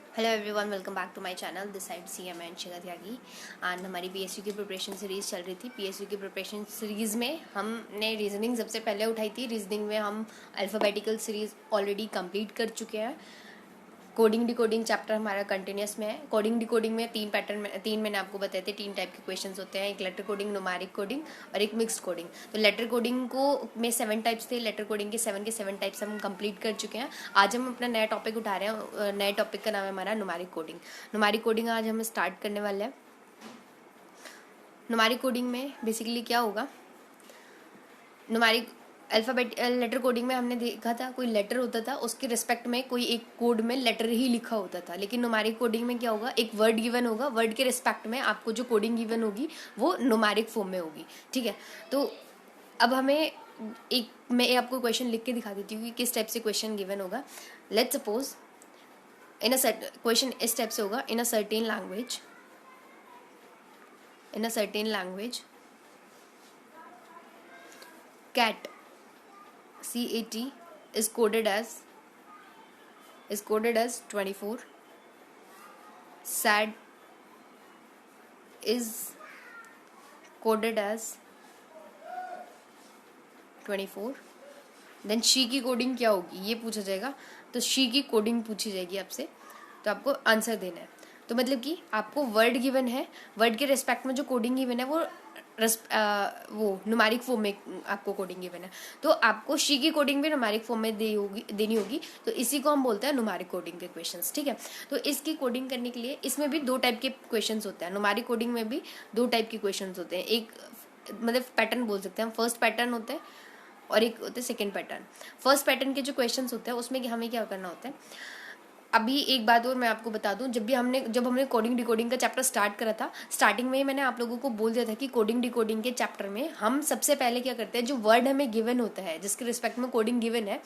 Hello everyone, welcome back to my channel. This side C M and Shikha Tyagi. And हमारी PSU की preparation series चल रही थी। PSU की प्रिपरेशन सीरीज़ में हमने रीजनिंग सबसे पहले उठाई थी। रीजनिंग में हम अल्फ़ाबेटिकल सीरीज़ ऑलरेडी कंप्लीट कर चुके हैं। कोडिंग डिकोडिंग चैप्टर हमारा कंटिन्यूस में है। कोडिंग डिकोडिंग में तीन मैंने आपको बताए थे। 3 टाइप के क्वेश्चंस होते हैं, एक लेटर कोडिंग, न्यूमेरिक कोडिंग और एक मिक्स्ड कोडिंग। तो लेटर कोडिंग को में 7 टाइप्स थे। लेटर कोडिंग के 7 टाइप्स हम कंप्लीट कर चुके हैं। आज हम अपना नया टॉपिक उठा रहे हैं। नए टॉपिक का नाम है हमारा न्यूमेरिक कोडिंग। न्यूमेरिक कोडिंग आज हम स्टार्ट करने वाले हैं। न्यूमेरिक कोडिंग में बेसिकली क्या होगा, न्यूमेरिक अल्फ़ाबेट लेटर कोडिंग में हमने देखा था कोई लेटर होता था, उसके रिस्पेक्ट में कोई एक कोड में लेटर ही लिखा होता था। लेकिन न्यूमेरिक कोडिंग में क्या होगा, एक वर्ड गिवन होगा, वर्ड के रिस्पेक्ट में आपको जो कोडिंग गिवन होगी वो न्यूमेरिक फॉर्म में होगी। ठीक है, तो अब हमें मैं आपको क्वेश्चन लिख के दिखा देती हूँ कि किस टाइप से क्वेश्चन गिवन होगा। Let's suppose in a question इस टाइप से होगा, in a certain language cat CAT is coded as 24. sad is coded as 24. Then she की कोडिंग क्या होगी ये पूछा जाएगा। तो शी की कोडिंग पूछी जाएगी आपसे, तो आपको आंसर देना है। तो मतलब कि आपको वर्ड गिवन है, वर्ड के रिस्पेक्ट में जो कोडिंग गिवन है वो न्यूमेरिक फॉर्म में आपको कोडिंग गिवन है। तो आपको शी की कोडिंग भी न्यूमेरिक फॉर्म में देनी होगी। तो इसी को हम बोलते हैं न्यूमेरिक कोडिंग के क्वेश्चंस। ठीक है, तो इसकी कोडिंग करने के लिए इसमें भी 2 टाइप के क्वेश्चंस होते हैं। न्यूमेरिक कोडिंग में भी 2 टाइप के क्वेश्चंस होते हैं। एक मतलब पैटर्न बोल सकते हैं, फर्स्ट पैटर्न होते हैं और एक होते हैं सेकेंड पैटर्न। फर्स्ट पैटर्न के जो क्वेश्चंस होते हैं उसमें हमें क्या करना होता है। अभी एक बात और मैं आपको बता दूं, जब हमने कोडिंग डिकोडिंग का चैप्टर स्टार्ट करा था, स्टार्टिंग में ही मैंने आप लोगों को बोल दिया था कि कोडिंग डिकोडिंग के चैप्टर में हम सबसे पहले क्या करते हैं, जो वर्ड हमें गिवन होता है, जिसके रिस्पेक्ट में कोडिंग गिवन है,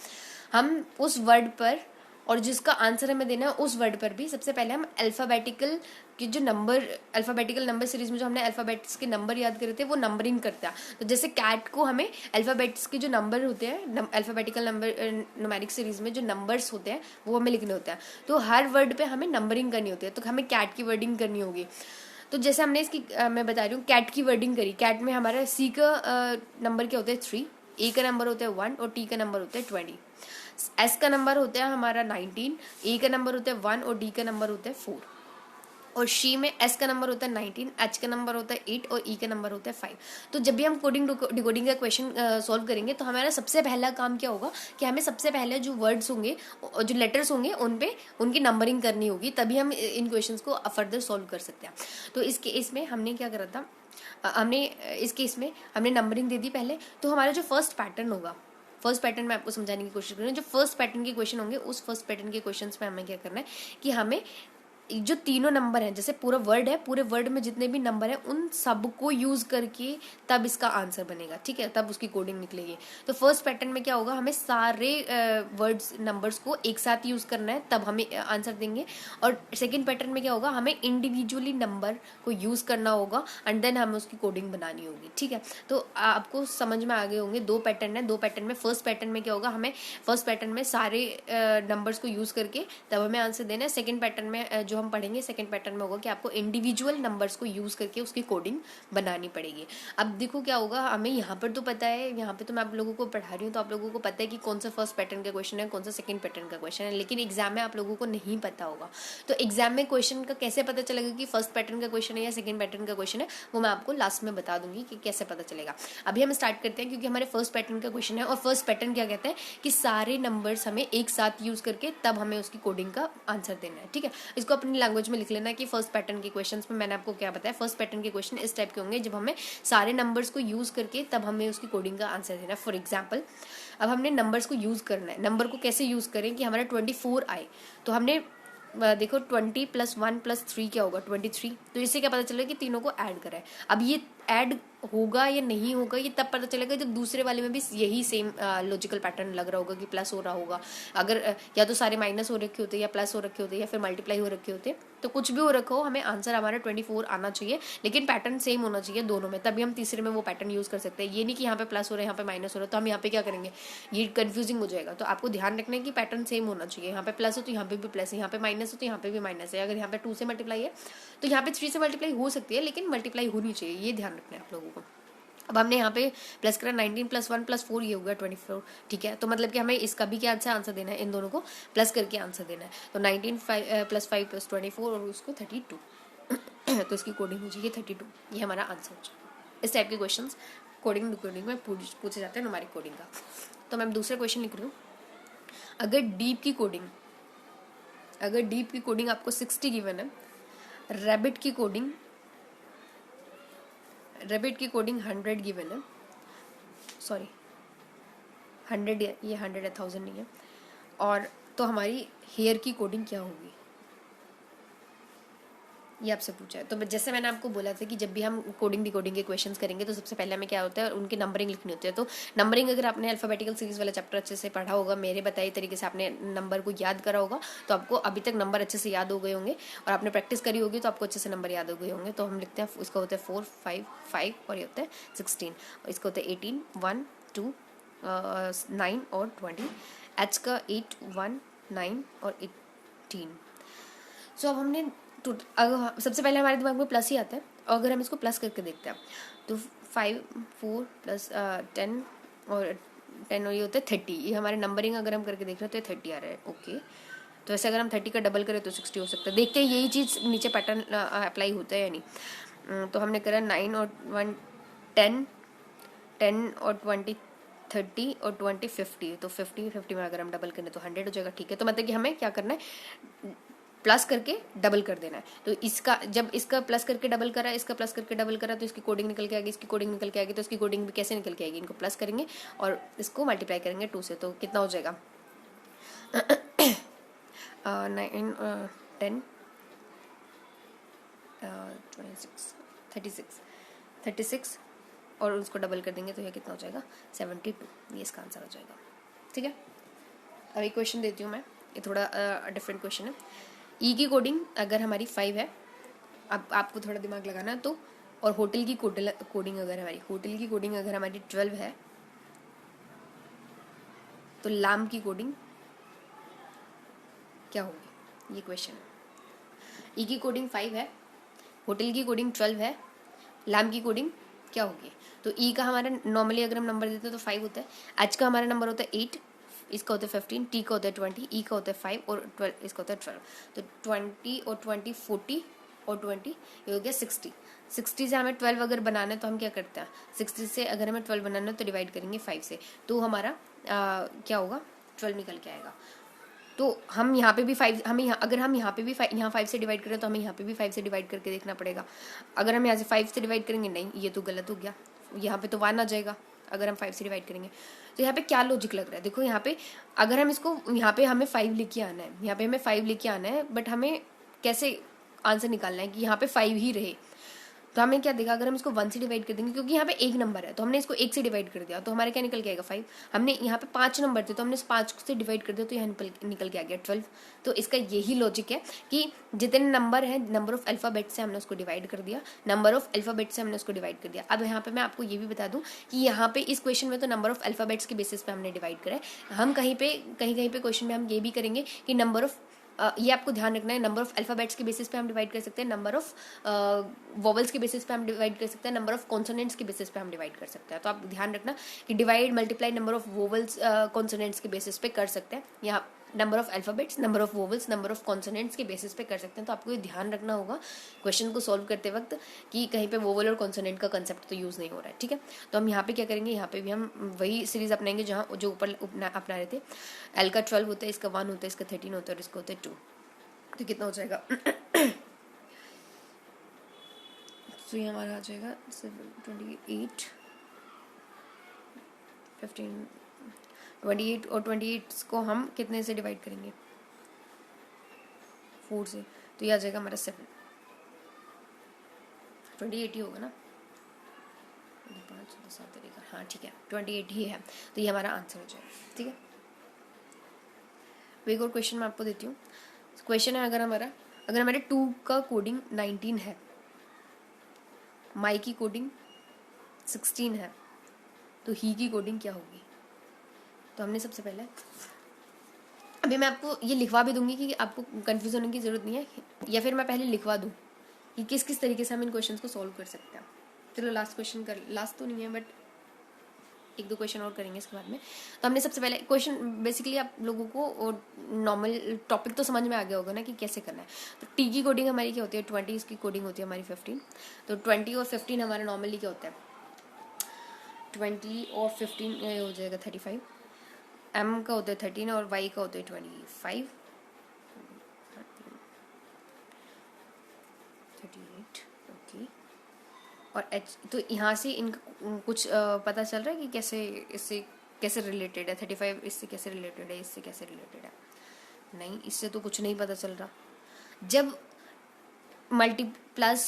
हम उस वर्ड पर और जिसका आंसर हमें देना है उस वर्ड पर भी सबसे पहले हम अल्फ़ाबेटिकल नंबर सीरीज में जो हमने अल्फ़ाबेट्स के नंबर याद करे थे वो नंबरिंग करता है। तो जैसे कैट को हमें अल्फ़ाबेट्स के जो नंबर होते हैं, अल्फ़ाबेटिकल नंबर न्यूमेरिक सीरीज में जो नंबर्स होते हैं वो हमें लिखने होते हैं। तो हर वर्ड पे हमें नंबरिंग करनी होती है। तो हमें कैट की वर्डिंग करनी होगी। तो जैसे हमने इसकी मैं बता रही हूँ, कैट की वर्डिंग करी। कैट में हमारा सी का नंबर क्या होता है 3, ए का नंबर होता है 1 और टी का नंबर होता है 20। एस का नंबर होता है हमारा 19, ए का नंबर होता है 1 और डी का नंबर होता है 4। और शी में एस का नंबर होता है 19, एच का नंबर होता है 8 और ई का नंबर होता है 5। तो जब भी हम कोडिंग डिकोडिंग का क्वेश्चन सॉल्व करेंगे तो हमारा सबसे पहला काम क्या होगा कि हमें सबसे पहले जो वर्ड्स होंगे, जो लेटर्स होंगे, उन पे उनकी नंबरिंग करनी होगी, तभी हम इन क्वेश्चंस को फर्दर सॉल्व कर सकते हैं। तो इस केस में हमने क्या करा था, इस केस में हमने नंबरिंग दे दी पहले। तो हमारा जो फर्स्ट पैटर्न होगा, फर्स्ट पैटर्न में आपको समझाने की कोशिश करूँगी। जो फर्स्ट पैटर्न के क्वेश्चन होंगे उस फर्स्ट पैटर्न के क्वेश्चंस में हमें क्या करना है कि हमें जो तीनों नंबर हैं, जैसे पूरा वर्ड है, पूरे वर्ड में जितने भी नंबर हैं उन सबको यूज करके तब इसका आंसर बनेगा। ठीक है, तब उसकी कोडिंग निकलेगी। तो फर्स्ट पैटर्न में क्या होगा, हमें सारे वर्ड्स नंबर्स को एक साथ यूज करना है, तब हमें आंसर देंगे। और सेकेंड पैटर्न में क्या होगा, हमें इंडिविजुअली नंबर को यूज करना होगा एंड देन हमें उसकी कोडिंग बनानी होगी। ठीक है, तो आपको समझ में आ गए होंगे। 2 पैटर्न है। 2 पैटर्न में फर्स्ट पैटर्न में क्या होगा, हमें फर्स्ट पैटर्न में सारे नंबर्स को यूज करके तब हमें आंसर देना है। सेकेंड पैटर्न में जो हम पढ़ेंगे, सेकेंड पैटर्न में होगा कि आपको इंडिविजुअल नंबर्स को यूज करके उसकी कोडिंग बनानी पड़ेगी। अब देखो क्या होगा, हमें यहाँ पर तो पता है, यहाँ पे तो मैं आप लोगों को पढ़ा रही हूँ तो आप लोगों को पता है कि कौन सा फर्स्ट पैटर्न का क्वेश्चन है, कौन सा सेकंड पैटर्न का क्वेश्चन है। लेकिन एग्जाम में आप लोगों को नहीं पता होगा। तो एग्जाम में क्वेश्चन का कैसे पता चलेगा कि फर्स्ट पैटर्न का क्वेश्चन है या सेकंड पैटर्न का क्वेश्चन है, वो मैं आपको लास्ट में बता दूंगी कि कैसे पता चलेगा। अभी हम स्टार्ट करते हैं, क्योंकि हमारे फर्स्ट पैटर्न का क्वेश्चन है। और फर्स्ट पैटर्न क्या कहते हैं कि सारे नंबर्स हमें एक साथ यूज करके तब हमें उसकी कोडिंग का आंसर देना है। ठीक है, इसको अपनी लैंग्वेज में लिख लेना कि फर्स्ट पैटर्न के क्वेश्चंस में मैंने आपको क्या बताया, फर्स्ट पैटर्न के क्वेश्चन इस टाइप के होंगे जब हमें सारे नंबर्स को यूज करके तब हमें उसकी कोडिंग का आंसर देना है। फॉर एग्जांपल, अब हमने नंबर्स को यूज करना है। नंबर को कैसे यूज करें कि हमारा 24 आए, तो हमने देखो 20 + 1 + 3 क्या होगा 23। तो इससे क्या पता चलेगा कि तीनों को ऐड करा है। अब ये ऐड होगा या नहीं होगा ये तब पता चलेगा जब दूसरे वाले में भी यही सेम लॉजिकल पैटर्न लग रहा होगा कि प्लस हो रहा होगा। अगर या तो सारे माइनस हो रखे होते या प्लस हो रखे होते या फिर मल्टीप्लाई हो रखे होते, तो कुछ भी हो रखा हो हमें आंसर हमारा 24 आना चाहिए, लेकिन पैटर्न सेम होना चाहिए दोनों में, तभी हम तीसरे में वो पैटर्न यूज कर सकते हैं। ये नहीं कि यहाँ पे प्लस हो रहा है यहाँ पे माइनस हो रहा है तो हम यहाँ पे क्या करेंगे, ये कंफ्यूजिंग हो जाएगा। तो आपको ध्यान रखना है कि पैटर्न सेम होना चाहिए, यहाँ पे प्लस हो तो यहाँ पे भी प्लस है, यहाँ पे माइनस हो तो यहाँ पे भी माइनस है। अगर यहाँ पे 2 से मल्टीप्लाई है तो यहाँ पे 3 से मल्टीप्लाई हो सकती है, लेकिन मल्टीप्लाई होनी चाहिए, ये ध्यान रखना है आप लोगों को। अब हमने यहाँ पे प्लस करा 19 + 1 + 4 ये हो गया 24, ठीक है। तो मतलब कि हमें इसका भी क्या आंसर देना है, इन दोनों को प्लस करके आंसर देना है। तो 19 + 5 + 24 और उसको 32 तो इसकी कोडिंग हो जाएगी 32, ये हमारा आंसर हो जाएगा। इस टाइप के क्वेश्चन कोडिंग कोडिंग में पूछे जाते हैं न्यूमेरिक कोडिंग का। तो मैं दूसरा क्वेश्चन लिख रही हूँ। अगर डीप की कोडिंग आपको 60 गिवन है, रैबिट की कोडिंग 100 गिवन है, सॉरी 100, ये 100 है, 1000 नहीं है। और तो हमारी हेयर की कोडिंग क्या होगी, ये आपसे पूछा है। तो जैसे मैंने आपको बोला था कि जब भी हम कोडिंग डिकोडिंग के क्वेश्चंस करेंगे तो सबसे पहले हमें क्या होता है, उनकी नंबरिंग लिखनी होती है। तो नंबरिंग अगर आपने अल्फाबेटिकल सीरीज वाला चैप्टर अच्छे से पढ़ा होगा, मेरे बताए तरीके से आपने नंबर को याद करा होगा, तो आपको अभी तक नंबर अच्छे से याद हो गए होंगे, और आपने प्रैक्टिस करी होगी तो आपको अच्छे से नंबर याद हो गए होंगे। तो हम लिखते हैं, इसका होता है 4 5 5 और ये होता है 16, और इसका होता है 18 1 2 9 और 20, एच का 8 1 9 और 18। सो अब हमने अगर सबसे पहले हमारे दिमाग में प्लस ही आता है, और अगर हम इसको प्लस करके देखते हैं तो 5 4 + 10 और 10 और ये होता है 30। ये हमारे नंबरिंग अगर हम करके देख रहे हैं तो 30 आ रहा है, ओके। तो ऐसे अगर हम 30 का डबल करें तो 60 हो सकता है। देखते हैं यही चीज़ नीचे पैटर्न अप्लाई होता है या नहीं। तो हमने करा 9 और 1 10 10 और 20 30 और 20 50। तो 50 में अगर हम डबल करें तो 100 हो जाएगा, ठीक है। तो मतलब कि हमें क्या करना है, प्लस करके डबल कर देना है। तो इसका जब इसका प्लस करके डबल करा, इसका प्लस करके डबल करा, तो इसकी कोडिंग निकल के आएगी, इसकी कोडिंग निकल के आएगी। तो इसकी कोडिंग भी कैसे निकल के आएगी, इनको प्लस करेंगे और इसको मल्टीप्लाई करेंगे 2 से, तो कितना हो जाएगा 9 10 26 36 और उसको डबल कर देंगे तो ये कितना हो जाएगा 72, ये इसका आंसर हो जाएगा, ठीक है। अब एक क्वेश्चन देती हूँ मैं, ये थोड़ा डिफरेंट क्वेश्चन है। ई की कोडिंग अगर हमारी 5 है, अब आपको थोड़ा दिमाग लगाना है तो, और होटल की कोडिंग अगर हमारी 12 है, तो लाम की कोडिंग क्या होगी, ये क्वेश्चन है। ई की कोडिंग 5 है, होटल की कोडिंग 12 है, लाम की कोडिंग क्या होगी। तो ई का हमारा नॉर्मली अगर हम नंबर देते हैं तो 5 होता है, एच का हमारा नंबर होता है 8, इसका होता है 15, टी का होता है 20, ई का होता है 5 और 12 इसका होता है 12। तो 20 और 20 40 और 20 ये हो गया 60। 60 से हमें 12 अगर बनाना है तो हम क्या करते हैं, 60 से अगर हमें 12 बनाना है तो डिवाइड करेंगे 5 से, तो हमारा क्या होगा 12 निकल के आएगा। तो हम यहाँ पे भी 5, हमें अगर हम यहाँ पे भी यहाँ 5 से डिवाइड करें तो हमें यहाँ पे भी 5 से डिवाइड करके देखना पड़ेगा। अगर हम यहाँ से 5 से डिवाइड करेंगे, नहीं ये तो गलत हो गया, यहाँ पे तो 1 आ जाएगा अगर हम 5 से डिवाइड करेंगे। तो यहाँ पे क्या लॉजिक लग रहा है, देखो यहाँ पे अगर हम इसको, यहाँ पे हमें 5 लेके आना है, यहाँ पे हमें 5 लेके आना है, बट हमें कैसे आंसर निकालना है कि यहाँ पे 5 ही रहे। तो हमें क्या देखा, अगर हम इसको 1 से डिवाइड कर देंगे, क्योंकि यहाँ पे एक नंबर है तो हमने इसको 1 से डिवाइड कर दिया, तो हमारे क्या निकल के आएगा 5। हमने यहाँ पे 5 नंबर थे तो हमने 5 से डिवाइड कर दिया, तो यहाँ निकल के आ गया 12। तो इसका यही लॉजिक है कि जितने नंबर है, नंबर ऑफ अल्फाबेट से हमने उसको डिवाइड कर दिया, नंबर ऑफ अल्फाबेट से हमने उसको डिवाइड कर दिया। अब यहाँ पे मैं आपको ये भी बता दूं कि यहाँ पे इस क्वेश्चन में तो नंबर ऑफ अल्फाबेट्स के बेसिस पे हमने डिवाइड करा है। हम कहीं पे क्वेश्चन में हम ये भी करेंगे कि नंबर ऑफ ये आपको ध्यान रखना है, नंबर ऑफ अल्फाबेट्स के बेसिस पे हम डिवाइड कर सकते हैं, नंबर ऑफ वोवल्स के बेसिस पे हम डिवाइड कर सकते हैं, नंबर ऑफ कॉन्सोनेंट्स के बेसिस पे हम डिवाइड कर सकते हैं। तो आप ध्यान रखना कि divide multiply number of vowels consonants के बेसिस पे कर सकते हैं, यहाँ number of alphabets, number of vowels, number of consonants के बेसिस पे कर सकते हैं। तो आपको ये ध्यान रखना होगा क्वेश्चन को सॉल्व करते वक्त कि कहीं पे वोवल और कॉन्सोनेंट का कंसेप्ट तो यूज़ नहीं हो रहा है, ठीक है। तो हम यहाँ पे क्या करेंगे, यहाँ पे भी हम वही सीरीज अपनाएंगे जहाँ जो ऊपर अपना रहे थे। एल का 12 होता है, इसका 1 होता है, इसका 13 होता है और इसका होता है 2। तो कितना हो जाएगा तो ये हमारा आ जाएगा 28 15 28 और 28 को हम कितने से डिवाइड करेंगे 4 से, तो ये आ जाएगा हमारा 7। 28 ही होगा ना, 7 तरीका, हाँ ठीक है 28 ही है, तो ये हमारा आंसर हो जाएगा। ठीक है, एक और क्वेश्चन मैं आपको देती हूँ। क्वेश्चन है, अगर हमारे 2 का कोडिंग 19 है, माई की कोडिंग 16 है, तो ही की कोडिंग क्या होगी? तो हमने सबसे पहले, अभी मैं आपको ये लिखवा भी दूंगी कि आपको कंफ्यूज होने की ज़रूरत नहीं है, या फिर मैं पहले लिखवा दूँ कि किस किस तरीके से हम इन क्वेश्चंस को सॉल्व कर सकते हैं। चलो लास्ट क्वेश्चन कर, लास्ट तो नहीं है बट 1-2 क्वेश्चन और करेंगे इसके बाद में। तो हमने सबसे पहले क्वेश्चन, बेसिकली आप लोगों को नॉर्मल टॉपिक तो समझ में आ गया होगा ना कि कैसे करना है। तो टी की कोडिंग हमारी क्या होती है 20, इसकी कोडिंग होती है हमारी 15। तो 20 और 15 हमारा नॉर्मली क्या होता है, 20 और 15 हो जाएगा 35, एम का होता है 13 और वाई का होता है 25, 38, ओके। और एच, तो यहाँ से इनका कुछ पता चल रहा है कि कैसे इससे कैसे रिलेटेड है, 35 इससे कैसे रिलेटेड है, इससे कैसे रिलेटेड है? नहीं, इससे तो कुछ नहीं पता चल रहा। जब मल्टीप्लाई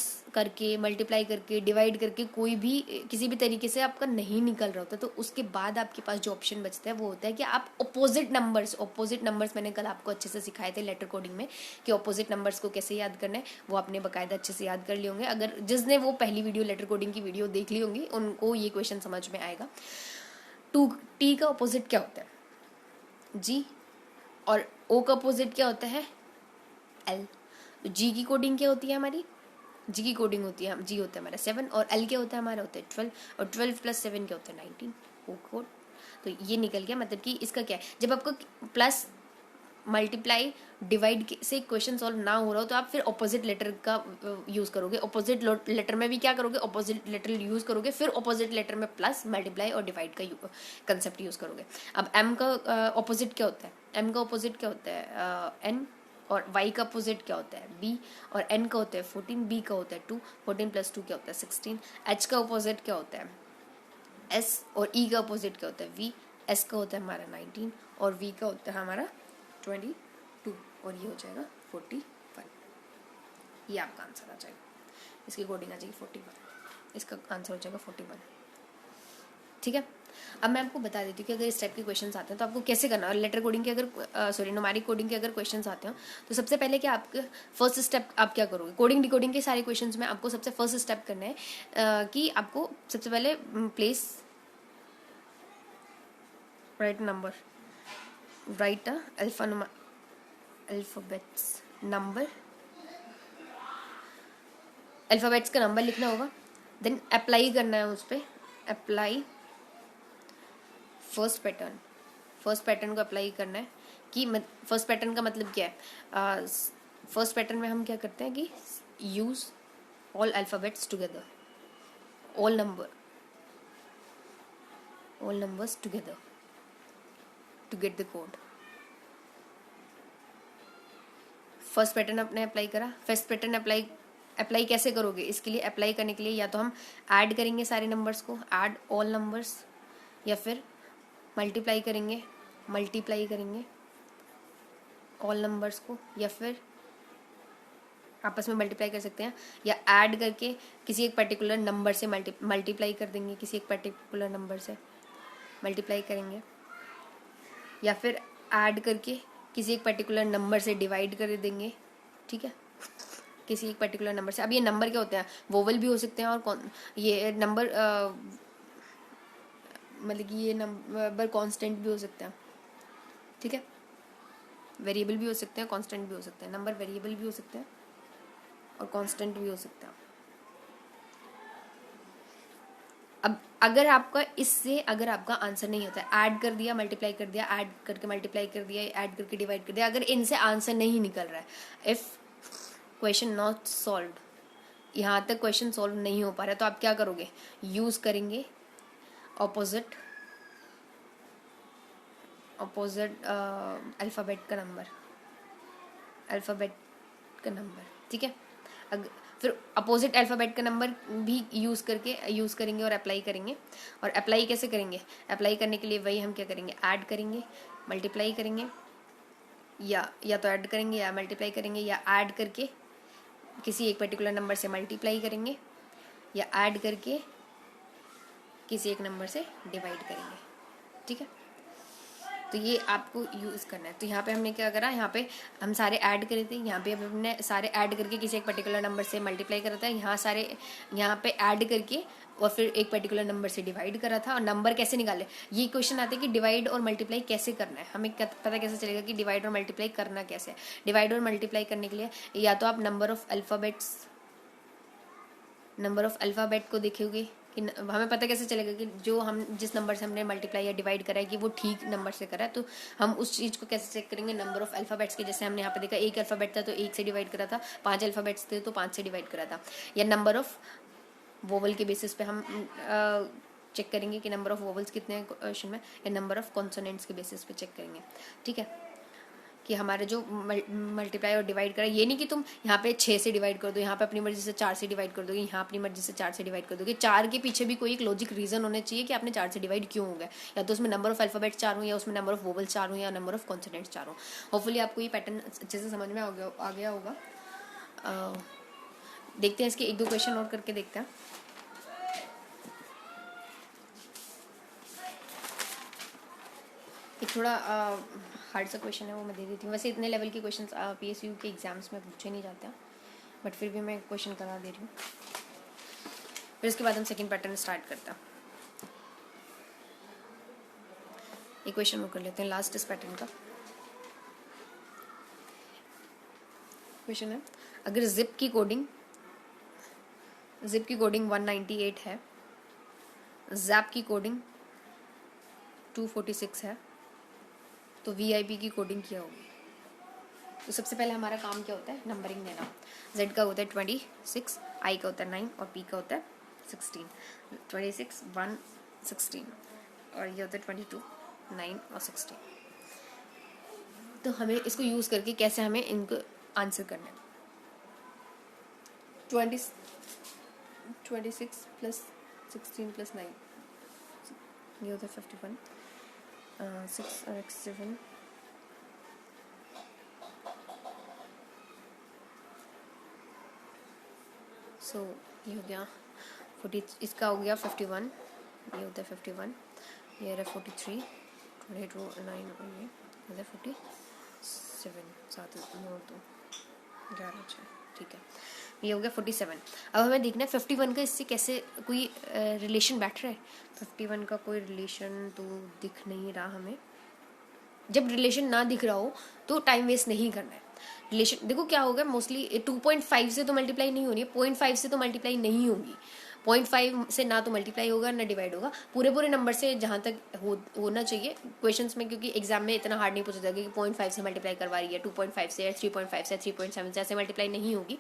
करके डिवाइड करके कोई भी किसी भी तरीके से आपका नहीं निकल रहा होता, तो उसके बाद आपके पास जो ऑप्शन बचता है वो होता है कि आप ऑपोजिट नंबर्स मैंने कल आपको अच्छे से सिखाए थे लेटर कोडिंग में कि ऑपोजिट नंबर्स को कैसे याद करना है, वो आपने बाकायदा अच्छे से याद कर लिए होंगे। अगर जिसने वो पहली वीडियो लेटर कोडिंग की वीडियो देख ली होंगी उनको ये क्वेश्चन समझ में आएगा। टी का ऑपोजिट क्या होता है? जी। और ओ का ऑपोजिट क्या होता है? एल। जी की कोडिंग क्या होती है हमारी? जी की कोडिंग होती है, जी होता है हमारा 7 और एल क्या होता है हमारा? होता है 12 और 12 + 7 क्या होता है 19। ओ कोड, तो ये निकल गया। मतलब कि इसका क्या है, जब आपको प्लस मल्टीप्लाई डिवाइड से क्वेश्चन सॉल्व ना हो रहा हो तो आप फिर ऑपोजिट लेटर का यूज़ करोगे। ऑपोजिट लेटर में भी क्या करोगे? ऑपोजिट लेटर यूज़ करोगे, फिर ऑपोजिट लेटर में प्लस मल्टीप्लाई और डिवाइड का कंसेप्ट यूज़ करोगे। अब एम का ऑपोजिट क्या होता है? एम का ऑपोजिट क्या होता है? एन। और y का अपोजिट क्या होता है? b। और n का होता है 14, b का होता है 2, 14 + 2 क्या होता है 16। h का अपोजिट क्या होता है? s। और e का अपोजिट क्या होता है? v। s का होता है हमारा 19 और v का होता है हमारा 22 और ये हो जाएगा 41। ये आपका आंसर आ जाएगा, इसकी कोडिंग आ जाएगी 41, इसका आंसर हो जाएगा 41। ठीक है, अब मैं आपको बता देती हूँ कि अगर इस टाइप के क्वेश्चंस आते हैं तो आपको कैसे करना है। और लेटर कोडिंग के अगर न्यूमेरिक कोडिंग के अगर क्वेश्चंस आते हैं तो सबसे पहले क्या आपके फर्स्ट स्टेप आप क्या करोगे? कोडिंग डिकोडिंग के सारे क्वेश्चंस में आपको सबसे फर्स्ट स्टेप करना है कि आपको सबसे पहले place right number, right alphabets number, alphabets का नंबर लिखना होगा। देन अप्लाई करना है उस पर, अप्लाई फर्स्ट पैटर्न को अप्लाई करना है कि फर्स्ट पैटर्न का मतलब क्या है? फर्स्ट पैटर्न में हम क्या करते हैं कि use all alphabets together, all numbers together to get the code. First pattern आपने अप्लाई करा। फर्स्ट पैटर्न अप्लाई कैसे करोगे? इसके लिए अप्लाई करने के लिए या तो हम ऐड करेंगे सारे नंबर्स को, ऐड ऑल नंबर्स, या फिर मल्टीप्लाई करेंगे ऑल नंबर्स को, या फिर आपस में मल्टीप्लाई कर सकते हैं, या ऐड करके किसी एक पर्टिकुलर नंबर से मल्टीप्लाई कर देंगे, किसी एक पर्टिकुलर नंबर से मल्टीप्लाई करेंगे, या फिर ऐड करके किसी एक पर्टिकुलर नंबर से डिवाइड कर देंगे। ठीक है, किसी एक पर्टिकुलर नंबर से। अब ये नंबर क्या होते हैं? वोवल भी हो सकते हैं और ये नंबर मतलब कि ये नंबर कांस्टेंट भी हो सकते हैं। ठीक है, वेरिएबल भी हो सकते हैं, कांस्टेंट भी हो सकते हैं। नंबर वेरिएबल भी हो सकते हैं और कांस्टेंट भी हो सकता है। अब अगर आपका आंसर नहीं होता है, ऐड कर दिया मल्टीप्लाई कर दिया, ऐड करके मल्टीप्लाई कर दिया, ऐड करके डिवाइड कर दिया, अगर इनसे आंसर नहीं निकल रहा है, इफ क्वेश्चन नॉट सॉल्व्ड, यहाँ तक क्वेश्चन सॉल्व नहीं हो पा रहा है, तो आप क्या करोगे? यूज करेंगे ऑपोजिट अल्फ़ाबेट का नंबर। ठीक है, फिर अपोजिट अल्फ़ाबेट का नंबर भी यूज़ करेंगे और अप्लाई करेंगे। और अप्लाई कैसे करेंगे? अप्लाई करने के लिए वही हम क्या करेंगे? ऐड करेंगे, मल्टीप्लाई करेंगे, या तो ऐड करेंगे या मल्टीप्लाई करेंगे, या ऐड करके किसी एक पर्टिकुलर नंबर से मल्टीप्लाई करेंगे, या ऐड करके किसी एक नंबर से डिवाइड करेंगे, ठीक है। तो ये आपको यूज़ करना है। तो यहाँ पे हमने क्या करा, यहाँ पे हम सारे ऐड करे थे, यहाँ पे हमने सारे ऐड करके किसी एक पर्टिकुलर नंबर से मल्टीप्लाई करा था, यहाँ पे ऐड करके और फिर एक पर्टिकुलर नंबर से डिवाइड करा था। और नंबर कैसे निकाले, ये क्वेश्चन आते हैं कि डिवाइड और मल्टीप्लाई कैसे करना है, हमें पता कैसे चलेगा कि डिवाइड और मल्टीप्लाई करना कैसे है। डिवाइड और मल्टीप्लाई करने के लिए या तो आप नंबर ऑफ अल्फ़ाबेट को देखोगे कि हमें पता कैसे चलेगा कि जो हम जिस नंबर से हमने मल्टीप्लाई या डिवाइड करा है कि वो ठीक नंबर से करा है। तो हम उस चीज़ को कैसे चेक करेंगे, नंबर ऑफ अल्फ़ाबेट्स के, जैसे हमने यहाँ पे देखा एक अल्फ़ाबेट था तो एक से डिवाइड करा था, 5 अल्फ़ाबेट्स थे तो 5 से डिवाइड करा था। या नंबर ऑफ वोवल के बेसिस पे हम चेक करेंगे कि नंबर ऑफ वोवल्स कितने हैं क्वेश्चन में, या नंबर ऑफ कॉन्सोनेंट्स के बेसिस पे चेक करेंगे, ठीक है। कि हमारे जो मल्टीप्लाई और डिवाइड करा, ये नहीं कि तुम यहाँ पे 6 से डिवाइड कर दो, यहाँ पे अपनी मर्जी से 4 से डिवाइड कर दोगे, यहाँ अपनी मर्जी से 4 से डिवाइड कर दोगे। 4 के पीछे भी कोई एक लॉजिक रीजन होना चाहिए कि आपने 4 से डिवाइड क्यों हो गया, या तो उसमें नंबर ऑफ अल्फाबेट 4 हो, या उसमें नंबर ऑफ वोवल्स 4 हो, या नंबर ऑफ कॉन्सोनेंट्स 4 हो। होपफुली आपको ये पैटर्न अच्छे से समझ में आ गया होगा। देखते हैं इसके एक दो क्वेश्चन और करके देखते हैं। एक थोड़ा हार्ड सा क्वेश्चन है, वो मैं दे देती हूँ। वैसे इतने लेवल के क्वेश्चंस PSU के एग्जाम्स में पूछे नहीं जाते हैं, बट फिर भी मैं क्वेश्चन करा दे रही हूँ। फिर उसके बाद हम सेकंड पैटर्न स्टार्ट करते हैं। एक क्वेश्चन वो कर लेते हैं लास्ट इस पैटर्न का। क्वेश्चन है, अगर जिप की कोडिंग 198 है, जैप की कोडिंग 246 है, तो VIP की कोडिंग क्या होगी। तो सबसे पहले हमारा काम क्या होता है, नंबरिंग देना। Z का होता है 26, I का होता है 9 और P का होता है 16। 26, 1, 16 और ये होता है 22, 9 और 16। तो हमें इसको यूज़ करके कैसे हमें इनको आंसर करना है। 26 प्लस 16 प्लस 9 ये होता है 51, 6 और 7 सो ये हो गया 40, इसका हो गया 51, ये होता है 51, ये रहा 43, 22, 9 और ये होता है 47, 7 9 2 11 6, ठीक है, ये हो गया 47। अब हमें देखना है 51 का इससे कैसे कोई रिलेशन बैठ रहा है। 51 का कोई रिलेशन तो दिख नहीं रहा हमें। जब रिलेशन ना दिख रहा हो तो टाइम वेस्ट नहीं करना है। रिलेशन देखो क्या होगा, मोस्टली 2.5 से तो मल्टीप्लाई नहीं हो रही है, 0.5 से तो मल्टीप्लाई नहीं होगी, 0.5 से ना तो मल्टीप्लाई होगा ना डिवाइड होगा। पूरे नंबर से जहाँ तक होना चाहिए क्वेश्चंस में, क्योंकि एग्जाम में इतना हार्ड नहीं पूछा जाएगा कि 0.5 से मल्टीप्लाई करवा रही है, 2.5 से या 3.5 से 3.7 से ऐसे मल्टीप्लाई नहीं होगी।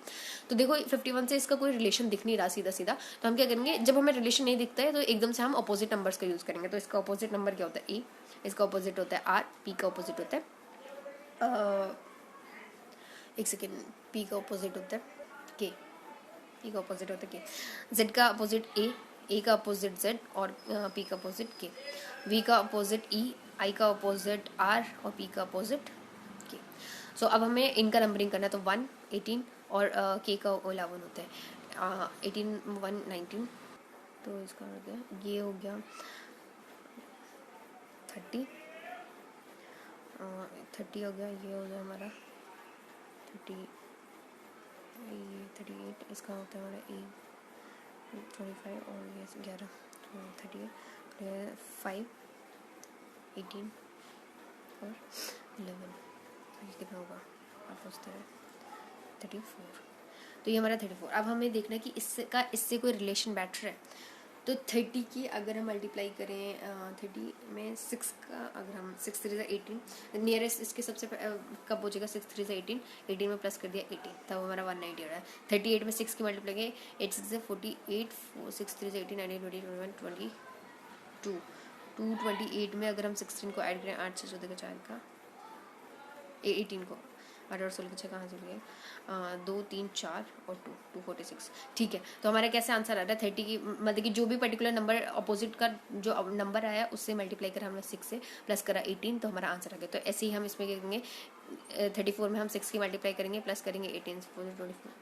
तो देखो 51 से इसका कोई रिलेशन दिख नहीं रहा सीधा सीधा, तो हम क्या करेंगे, जब हमें रिलेशन नहीं दिखता है तो एकदम से हम अपोजिट नंबर्स का यूज़ करेंगे। तो इसका अपोजिट नंबर क्या होता है, ए, इसका अपोजिट होता है R, P का अपोजिट होता है एक सेकेंड, P का अपोजिट होता है K, P का अपोजिट होता है K, Z का अपोजिट A का अपोजिट Z और P का अपोजिट K, V का अपोजिट E, I का अपोजिट R और P का अपोजिट K। सो अब हमें इनका नंबरिंग करना है। तो 1, 18 और K का 11 होता है, 18, 1, 19, तो इसका हो गया, ये हो गया 30 हो गया, ये हो गया हमारा 38, इसका होता है हमारा 25 और ये 11, 38, 5, 18 और 11, ये कितना होगा आप सोचते हैं 34। तो ये हमारा 34। अब हमें देखना है कि इससे कोई रिलेशन बैठ रहा है। तो 30 की अगर हम मल्टीप्लाई करें 30 में 6 का, अगर हम 6 3 18, नियरेस्ट इसके सबसे कब हो जाएगा, 6 3 18, 18 में प्लस कर दिया 18, तब हमारा 190 हो रहा है। 38 में 6 की मल्टीप्लाई करें, 8 6 48, 6 3 18, 19 20 21 22, 228 में अगर हम 16 को ऐड करें, 8 से 14 का 4 का 18 को 8 और 16 के 6 कहाँ चल गए, 2 3 4 और 246। ठीक है, तो हमारा कैसे आंसर आ रहा है 30 की, मतलब कि जो भी पर्टिकुलर नंबर अपोजिट का जो नंबर आया उससे मल्टीप्लाई करा हमने 6 से, प्लस करा 18, तो हमारा आंसर आ गया। तो ऐसे ही हम इसमें क्या करेंगे, 34 में हम 6 की मल्टीप्लाई करेंगे, प्लस करेंगे 18 से 24।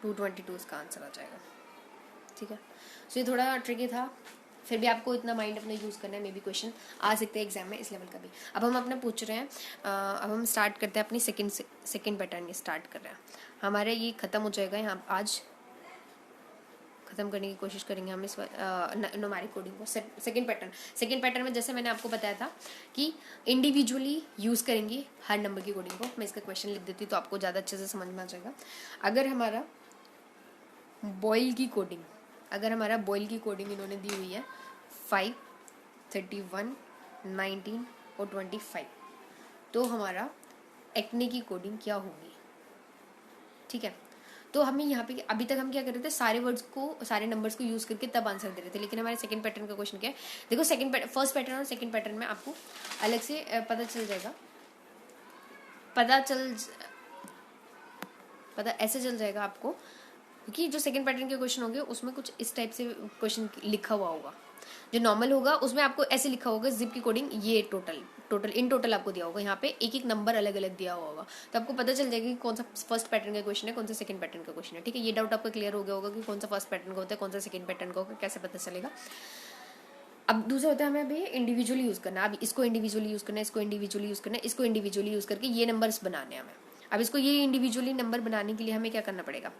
222 इसका आंसर आ जाएगा। ठीक है, सो ये थोड़ा ट्रिकी था, फिर भी आपको इतना माइंड अपना यूज़ करना है, मे बी क्वेश्चन आ सकते हैं एग्जाम में इस लेवल का भी। अब हम अपना पूछ रहे हैं, अब हम स्टार्ट करते हैं अपनी सेकंड पैटर्न ये स्टार्ट कर रहे हैं। हमारे ये ख़त्म हो जाएगा यहाँ, आज ख़त्म करने की कोशिश करेंगे हम इस न्यूमेरिक कोडिंग को। सेकंड पैटर्न में जैसे मैंने आपको बताया था कि इंडिविजुअली यूज़ करेंगे हर नंबर की कोडिंग को। मैं इसका क्वेश्चन लिख देती तो आपको ज़्यादा अच्छे से समझ में आ जाएगा। अगर हमारा बॉयल की कोडिंग इन्होंने दी हुई है 5, 31, 19 और 25, तो हमारा एक्ने की कोडिंग क्या होगी? ठीक है, तो हमें यहाँ पे अभी तक हम क्या कर रहे थे, सारे नंबर्स को यूज़ करके तब आंसर दे रहे थे, लेकिन हमारे सेकंड पैटर्न का क्वेश्चन क्या है, देखो फर्स्ट पैटर्न और सेकंड पैटर्न में आपको अलग से पता ऐसे चल जाएगा आपको, क्योंकि जो सेकंड पैटर्न के क्वेश्चन होंगे उसमें कुछ इस टाइप से क्वेश्चन लिखा हुआ होगा। जो नॉर्मल होगा उसमें आपको ऐसे लिखा होगा जिप की कोडिंग ये टोटल आपको दिया होगा, यहाँ पे एक एक नंबर अलग अलग दिया हुआ होगा, तो आपको पता चल जाएगा कि कौन सा फर्स्ट पैटर्न का क्वेश्चन है, कौन सा सेकंड पैटर्न का क्वेश्चन है। ठीक है, ये डाउट आपका क्लियर हो गया होगा कि कौन सा फर्स्ट पैटर्न का होता है, कौन सा सेकंड पैटर्न का होगा, कैसे पता चलेगा। अब दूसरा होता है हमें अभी इंडिविजुअली यूज़ करना, अब इसको इंडिविजुअली यूज़ करना है, इसको इंडिविजुअली यूज़ करना है, इसको इंडिविजुअली यूज़ करके ये नंबर्स बनाने हैं हमें। अब इसको ये इंडिविजुअली नंबर बनाने के लिए हमें क्या करना पड़ेगा,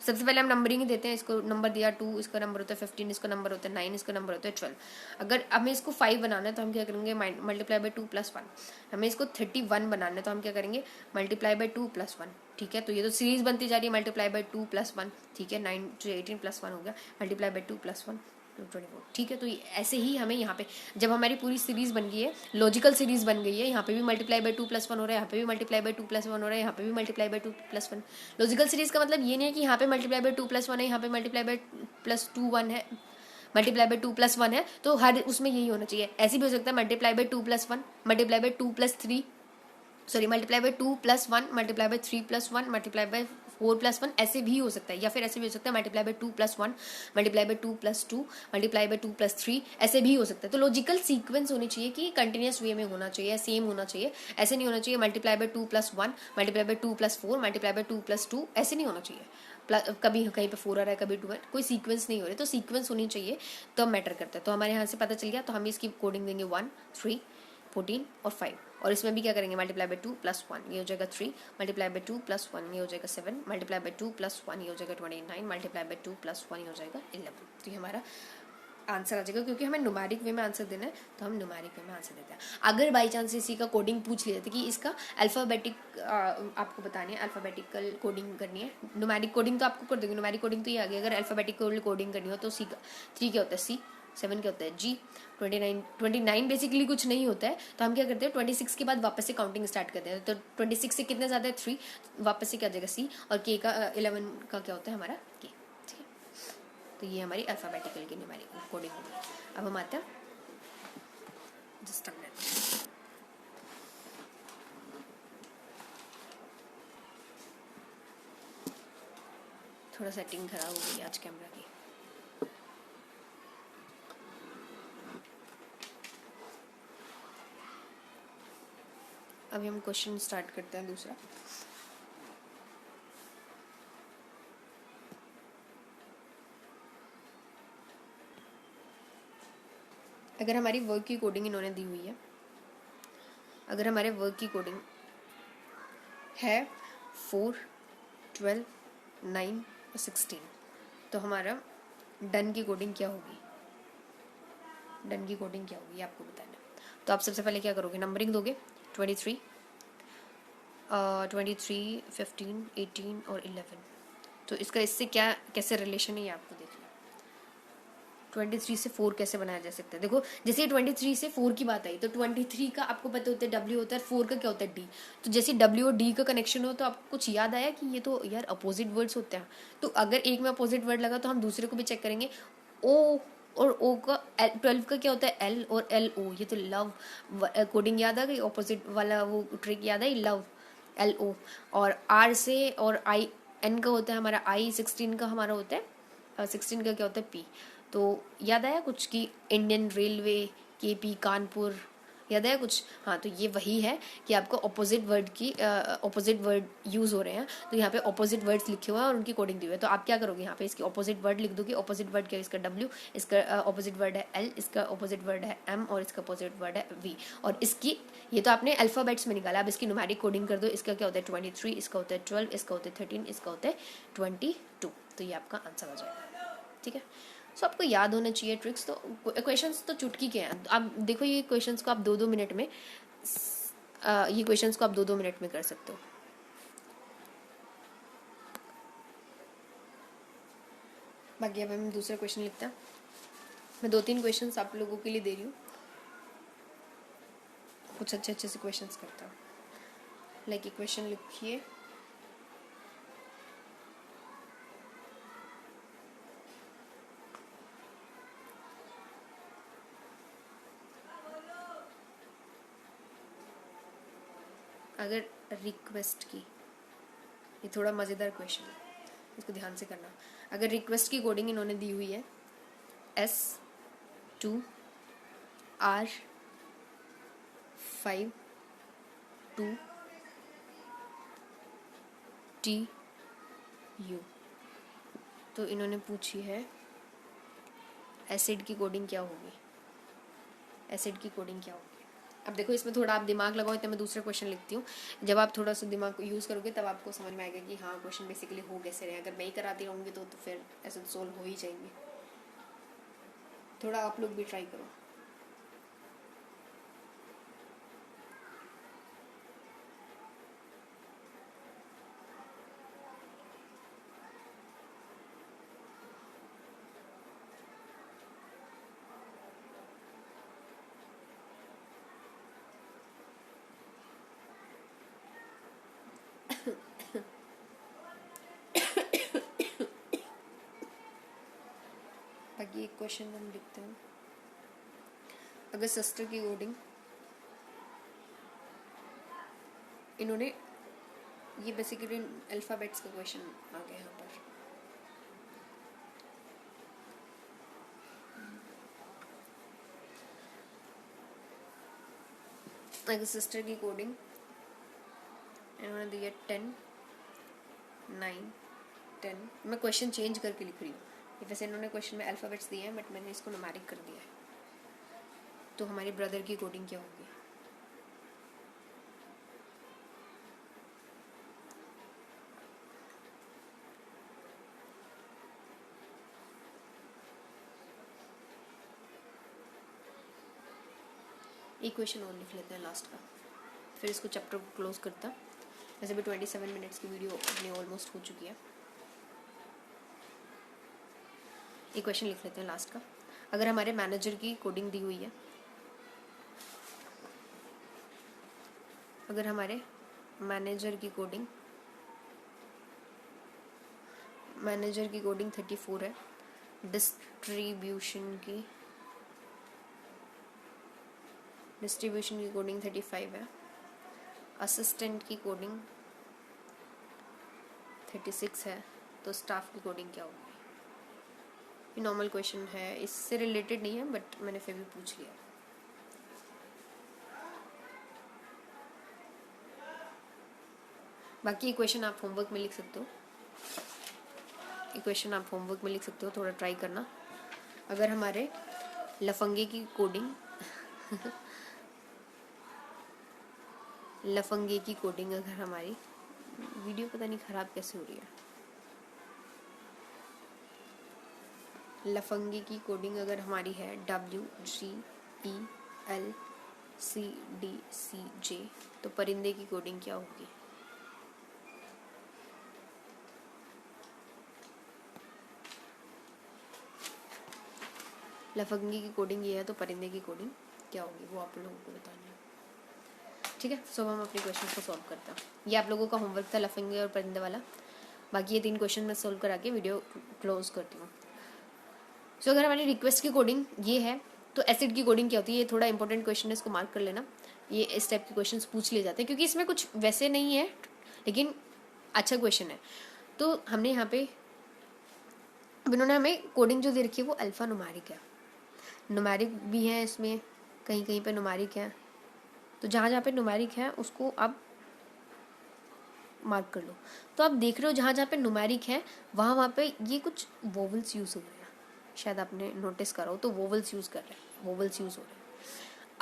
सबसे पहले हम नंबरिंग देते हैं। इसको नंबर दिया 2, इसका नंबर होता है 15, इसका नंबर होता है 9, इसका नंबर होता है 12। अगर हमें इसको 5 बनाना है तो हम क्या करेंगे, मल्टीप्लाई बाय 2 + 1। हमें इसको 31 बनाना है तो हम क्या करेंगे, मल्टीप्लाई बाय 2 + 1। ठीक है, तो ये तो सीरीज बनती जा रही है, मल्टीप्लाई बाय 2 + 1। ठीक है, 9 से 18 + 1 हो गया, मल्टीप्लाई बाय 2 + 1 24। ठीक है, तो ऐसे ही हमें यहाँ पे जब हमारी पूरी सीरीज बन गई है, लॉजिकल सीरीज बन गई है, यहाँ पे भी मल्टीप्लाई बाय 2 + 1 हो रहा है, यहाँ पे भी मल्टीप्लाई बाय 2 + 1 हो रहा है, यहाँ पे भी मल्टीप्लाई बाय 2 + 1। लॉजिकल सीरीज का मतलब ये नहीं है कि यहाँ पे मल्टीप्लाई बाय 2 + 1 है, यहाँ पे मल्टीप्लाई बाय +2 1 है, मल्टीप्लाई बाय 2 + 1 है, तो हर उसमें यही होना चाहिए। ऐसे भी हो सकता है multiply by 2 + 1, multiply by 2 + 3, sorry multiply by 2 + 1, multiply by 3 + 1, multiply by 4 + 1, ऐसे भी हो सकता है। या फिर ऐसे भी हो सकता है multiply by 2 + 1, multiply by 2 + 2, multiply by 2 + 3, ऐसे भी हो सकता है। तो लॉजिकल सीक्वेंस होनी चाहिए कि कंटिन्यूस वे में होना चाहिए, सेम होना चाहिए। ऐसे नहीं होना चाहिए multiply by 2 + 1, multiply by 2 + 4, multiply by 2 + 2, ऐसे नहीं होना चाहिए। कभी कहीं पे 4 आ रहा है, कभी 2 है, कोई सीक्वेंस नहीं हो रही। तो सीक्वेंस होनी चाहिए तो मैटर करता है। तो हमारे यहाँ से पता चल गया, तो हम इसकी कोडिंग देंगे 1, 3, 14 और 5। और इसमें भी क्या करेंगे, मल्टीप्लाई बाय 2 + 1 ये हो जाएगा 3, मल्टीप्लाई बाय 2 + 1 ये हो जाएगा 7, मल्टीप्लाई बाय 2 + 1 ये हो जाएगा 29, मल्टीप्लाई बाय 2 + 1 ये हो जाएगा 11। तो ये हमारा आंसर आ जाएगा। क्योंकि हमें न्यूमेरिक वे में आंसर देना है तो हम न्यूमेरिक वे में आंसर देते हैं। अगर बाई चांस इसी का कोडिंग पूछ लिया था कि इसका अल्फ़ाबेटिक आपको बतानी है, अल्फ़ाबेटिकल कोडिंग करनी है, न्यूमेरिक कोडिंग तो आपको कर देंगे, न्यूमेरिक कोडिंग तो ये आ गई। अगर अल्फ़ाबेटिकल कोडिंग करनी हो तो सी का 3 क्या होता है, सी, 7 क्या होता है, जी, 29 बेसिकली कुछ नहीं होता है। तो हम क्या करते हैं, 26 के बाद वापस से काउंटिंग स्टार्ट करते हैं। तो 26 से कितने ज़्यादा है, 3, वापस से क्या आ जाएगा सी, और के का 11 का क्या होता है हमारा के। ठीक है, तो ये हमारी अल्फ़ाबेटिकल की न्यूमेरिक कोडिंग हो गई। अब हम आते हैं जस्ट अ मिनट, थोड़ा सेटिंग खराब हो गई आज कैमरा की। अभी हम क्वेश्चन स्टार्ट करते हैं दूसरा। अगर हमारी वर्क की कोडिंग इन्होंने दी हुई है, अगर हमारे वर्क की कोडिंग है 4, 12, 9 और 16, तो हमारा डन की कोडिंग क्या होगी, डन की कोडिंग क्या होगी आपको बताना। तो आप सबसे पहले क्या करोगे, नंबरिंग दोगे 23, 15, 18 और 11। तो इसका इससे क्या कैसे रिलेशन है ये आपको देखना। 23 से 4 कैसे बनाया जा सकता है, देखो जैसे 23 से 4 की बात आई तो 23 का आपको पता होता है W होता है, 4 का क्या होता है D। तो जैसे W और D का कनेक्शन हो तो आपको कुछ याद आया कि ये तो यार अपोजिट वर्ड्स होते हैं। तो अगर एक में अपोजिट वर्ड लगा तो हम दूसरे को भी चेक करेंगे। O और O का 12 का क्या होता है, L और LO, ये तो लव कोडिंग याद आ गई, ऑपोजिट वाला वो ट्रिक याद आई, लव LO। और R से और N का होता है हमारा I, 16 का हमारा होता है 16 का क्या होता है P। तो याद आया कुछ कि इंडियन रेलवे, KP, कानपुर, याद है कुछ? हाँ, तो ये वही है कि आपको ऑपोजिट वर्ड यूज़ हो रहे हैं, तो यहाँ पे ऑपोजिट वर्ड्स लिखे हुए हैं और उनकी कोडिंग दी हुई है। तो आप क्या करोगे, यहाँ पे इसकी ऑपोजिट वर्ड लिख दोगे। ऑपोजिट वर्ड क्या है? इसका W, इसका ऑपोजिट वर्ड है L, इसका ऑपोजिट वर्ड है M और इसका ऑपोजिट वर्ड है V। और इसकी, ये तो आपने अल्फ़ाबेट्स में निकाला, अब इसकी न्यूमेरिक कोडिंग कर दो। इसका क्या होता है 23, इसका होता है 12, इसका होता है 13, इसका होता है 22। तो ये आपका आंसर हो जाएगा। ठीक है, सो आपको याद होना चाहिए ट्रिक्स। तो क्वेश्चंस तो चुटकी के हैं। आप देखो ये क्वेश्चंस को आप 2-2 मिनट में ये क्वेश्चंस को आप 2-2 मिनट में कर सकते हो। बाकी अब हम दूसरा क्वेश्चन लिखते हैं। मैं 2-3 क्वेश्चंस आप लोगों के लिए दे रही हूँ, कुछ अच्छे से क्वेश्चंस करता हूँ। लाइक ये क्वेश्चन लिखिए, अगर रिक्वेस्ट की, ये थोड़ा मज़ेदार क्वेश्चन है, इसको ध्यान से करना। अगर रिक्वेस्ट की कोडिंग इन्होंने दी हुई है S2R52TU, तो इन्होंने पूछी है एसिड की कोडिंग क्या होगी, एसिड की कोडिंग क्या होगी। अब देखो इसमें थोड़ा आप दिमाग लगाओ, तो मैं दूसरा क्वेश्चन लिखती हूँ। जब आप थोड़ा सा दिमाग को यूज़ करोगे तब आपको समझ में आएगा कि हाँ क्वेश्चन बेसिकली हो कैसे रहे। अगर मैं ही कराती रहूँगी तो फिर ऐसे सोल्व हो ही जाएंगे। थोड़ा आप लोग भी ट्राई करो। बाकी एक क्वेश्चन हम लिखते हैं। अगर सिस्टर की कोडिंग, इन्होंने ये बेसिकली अल्फ़ाबेट्स का क्वेश्चन आ गया यहाँ पर। अगर सिस्टर की कोडिंग इन्होंने दी है 10, 9, 10। मैं क्वेश्चन चेंज करके लिख रही हूँ। वैसे इन्होंने क्वेश्चन में अल्फ़ाबेट्स दिए हैं बट मैंने इसको न्यूमेरिक कर दिया है। तो हमारे ब्रदर की कोडिंग क्या होगी? एक क्वेश्चन और लिख लेते हैं लास्ट का, फिर इसको चैप्टर को क्लोज करता। वैसे भी 27 मिनट्स की वीडियो अपनी ऑलमोस्ट हो चुकी है। एक क्वेश्चन लिख लेते हैं लास्ट का। अगर हमारे मैनेजर की कोडिंग दी हुई है, अगर हमारे मैनेजर की कोडिंग 34 है, डिस्ट्रीब्यूशन की कोडिंग 35 है, असिस्टेंट की कोडिंग 36 है, तो स्टाफ की कोडिंग क्या होगी? ये नॉर्मल क्वेश्चन है, इससे रिलेटेड नहीं है बट मैंने फिर भी पूछ लिया। बाकी ये क्वेश्चन आप होमवर्क में लिख सकते हो, थोड़ा ट्राई करना। अगर हमारे लफंगे की कोडिंग अगर हमारी, वीडियो पता नहीं ख़राब कैसे हो रही है। लफंगे की कोडिंग अगर हमारी है WGELCDCJ, तो परिंदे की कोडिंग क्या होगी? लफंगे की कोडिंग ये है, तो परिंदे की कोडिंग क्या होगी वो आप लोगों को बताना है। ठीक है, सो हम अपने क्वेश्चन को सॉल्व करते हैं। ये आप लोगों का होमवर्क था, लफंगे और परिंदे वाला। बाकी ये 3 क्वेश्चन मैं सॉल्व करा के वीडियो क्लोज करती हूँ। सो अगर हमारी रिक्वेस्ट की कोडिंग ये है, तो एसिड की कोडिंग क्या होती है? ये थोड़ा इंपॉर्टेंट क्वेश्चन है, इसको मार्क कर लेना। ये इस टाइप के क्वेश्चन पूछ लिए जाते हैं क्योंकि इसमें कुछ वैसे नहीं है लेकिन अच्छा क्वेश्चन है। तो हमने यहाँ पे, अब इन्होंने हमें कोडिंग जो दे रखी है वो अल्फ़ा न्यूमेरिक है। न्यूमेरिक भी है इसमें, कहीं कहीं पे न्यूमेरिक है, तो जहाँ जहाँ पे न्यूमेरिक है उसको आप मार्क कर लो। तो आप देख रहे हो जहाँ जहाँ पे न्यूमेरिक है वहाँ वहाँ पे ये कुछ वोवल्स यूज़ हो रहे हैं, शायद आपने नोटिस करा हो, तो वोवल्स यूज़ कर रहे हैं, वोवल्स यूज़ हो रहे हैं।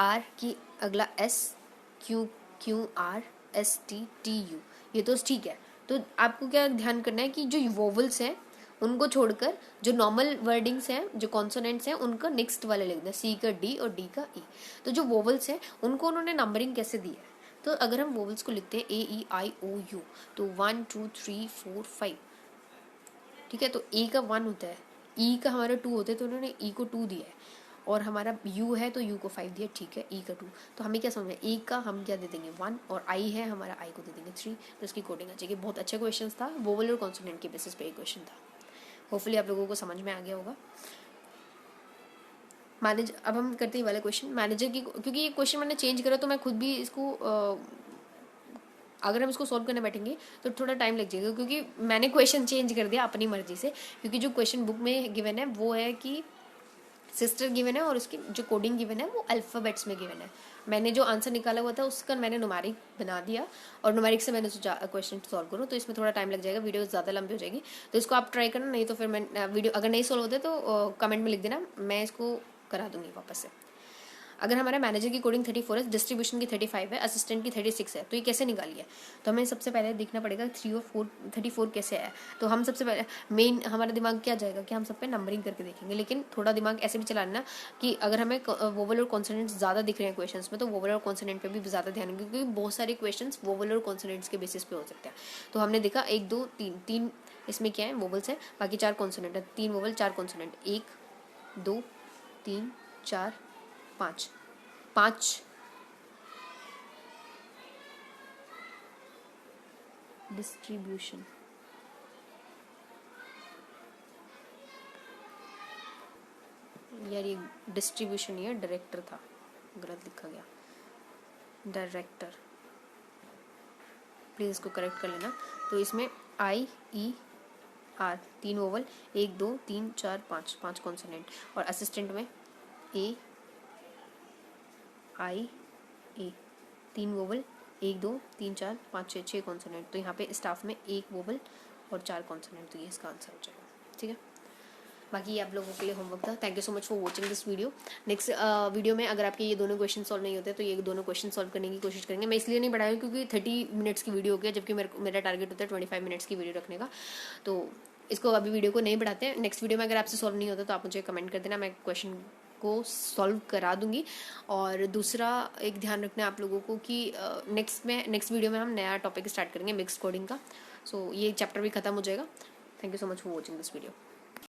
आर की अगला S, Q Q R, S T T U, ये तो ठीक है। तो आपको क्या ध्यान करना है कि जो वोवल्स हैं उनको छोड़कर जो नॉर्मल वर्डिंग्स हैं, जो कॉन्सोनेंट्स हैं, उनका नेक्स्ट वाला लिख दें, सी का डी और डी का ई। तो जो वोवल्स हैं उनको उन्होंने नंबरिंग कैसे दी है, तो अगर हम वोवल्स को लिखते हैं ए ई आई ओ यू, तो 1 2 3 4 5, ठीक है। तो ए का 1 होता है, ई का हमारा 2 होता है, तो उन्होंने ई को 2 दिया है, और हमारा यू है तो यू को 5 दिया, ठीक है। ई का 2, तो हमें क्या समझना है, ए का हम क्या दे देंगे 1, और आई है हमारा, आई को दे देंगे 3, तो इसकी कोडिंग आ जाएगी। बहुत अच्छा क्वेश्चन था, वोवल और कॉन्सोनेंट के बेसिस पे एक क्वेश्चन था। होपफुली आप लोगों को समझ में आ गया होगा। मैनेज, अब हम करते हैं वाला क्वेश्चन मैनेजर की, क्योंकि ये क्वेश्चन मैंने चेंज करा तो मैं खुद भी इसको अगर हम इसको सॉल्व करने बैठेंगे तो थोड़ा टाइम लग जाएगा, क्योंकि मैंने क्वेश्चन चेंज कर दिया अपनी मर्जी से। क्योंकि जो क्वेश्चन बुक में गिवन है वो है कि सिस्टर गिवन है और उसकी जो कोडिंग गिवन है वो अल्फ़ाबेट्स में गिवन है। मैंने जो आंसर निकाला हुआ था उसका मैंने न्यूमेरिक बना दिया, और न्यूमेरिक से मैंने सोचा क्वेश्चन सॉल्व करूँ, तो इसमें थोड़ा टाइम लग जाएगा, वीडियो ज़्यादा लंबी हो जाएगी। तो इसको आप ट्राई करना, नहीं तो फिर मैं वीडियो अगर नहीं सॉल्व होते तो कमेंट में लिख देना, मैं इसको करा दूंगी वापस से। अगर हमारा मैनेजर की कोडिंग 34 है, डिस्ट्रीब्यूशन की 35 है, असिस्टेंट की 36 है, तो ये कैसे निकालिए, तो हमें सबसे पहले देखना पड़ेगा 3 और 4 34 कैसे है। तो हम सबसे पहले मेन हमारा दिमाग क्या जाएगा कि हम सब पे नंबरिंग करके देखेंगे, लेकिन थोड़ा दिमाग ऐसे भी चलाना कि अगर हमें वोवल और कॉन्सोनेंट्स ज़्यादा दिख रहे हैं क्वेश्चंस में, तो वोवल और कॉन्सोनेंट पे भी ज़्यादा ध्यान देंगे, क्योंकि बहुत सारे क्वेश्चंस वोवल और कॉन्सोनेंट्स के बेसिस पे हो सकते हैं। तो हमने देखा 1 2 3 3 इसमें क्या है, वोवल्स है, बाकी 4 कॉन्सोनेंट है, 3 वोवल 4 कॉन्सोनेंट, 1 2 3 4 5 5 डिस्ट्रीब्यूशन, यार ये डिस्ट्रीब्यूशन नहीं है, डायरेक्टर था, गलत लिखा गया, डायरेक्टर, प्लीज़ इसको करेक्ट कर लेना। तो इसमें आई ई आर 3 वोवल, 1 2 3 4 5 5 कॉन्सोनेंट, और असिस्टेंट में ए आई ए 3 वोवल, 1 2 3 4 5 6 6 कॉन्सोनेंट। तो यहाँ पे स्टाफ में 1 वोवल और 4 कॉन्सोनेंट, तो ये इसका आंसर हो जाएगा, ठीक है। बाकी ये आप लोगों के लिए होमवर्क था। Thank you so much for watching this video. Next video में अगर आपके ये दोनों क्वेश्चन सॉल्व नहीं होते तो ये दोनों क्वेश्चन सॉल्व करने की कोशिश करेंगे। मैं इसलिए नहीं बढ़ाई क्योंकि 30 मिनट्स की वीडियो हो गया, जबकि मेरा टारगेट होता है 25 मिनट्स की वीडियो रखने का। तो इसको अभी वीडियो को नहीं बढ़ाते हैं। नेक्स्ट वीडियो में अगर आपसे सॉल्व नहीं होता तो आप मुझे कमेंट कर देना, मैं क्वेश्चन को सॉल्व करा दूंगी। और दूसरा एक ध्यान रखना है आप लोगों को कि नेक्स्ट वीडियो में हम नया टॉपिक स्टार्ट करेंगे, मिक्स कोडिंग का। सो ये चैप्टर भी खत्म हो जाएगा। Thank you so much for watching this video.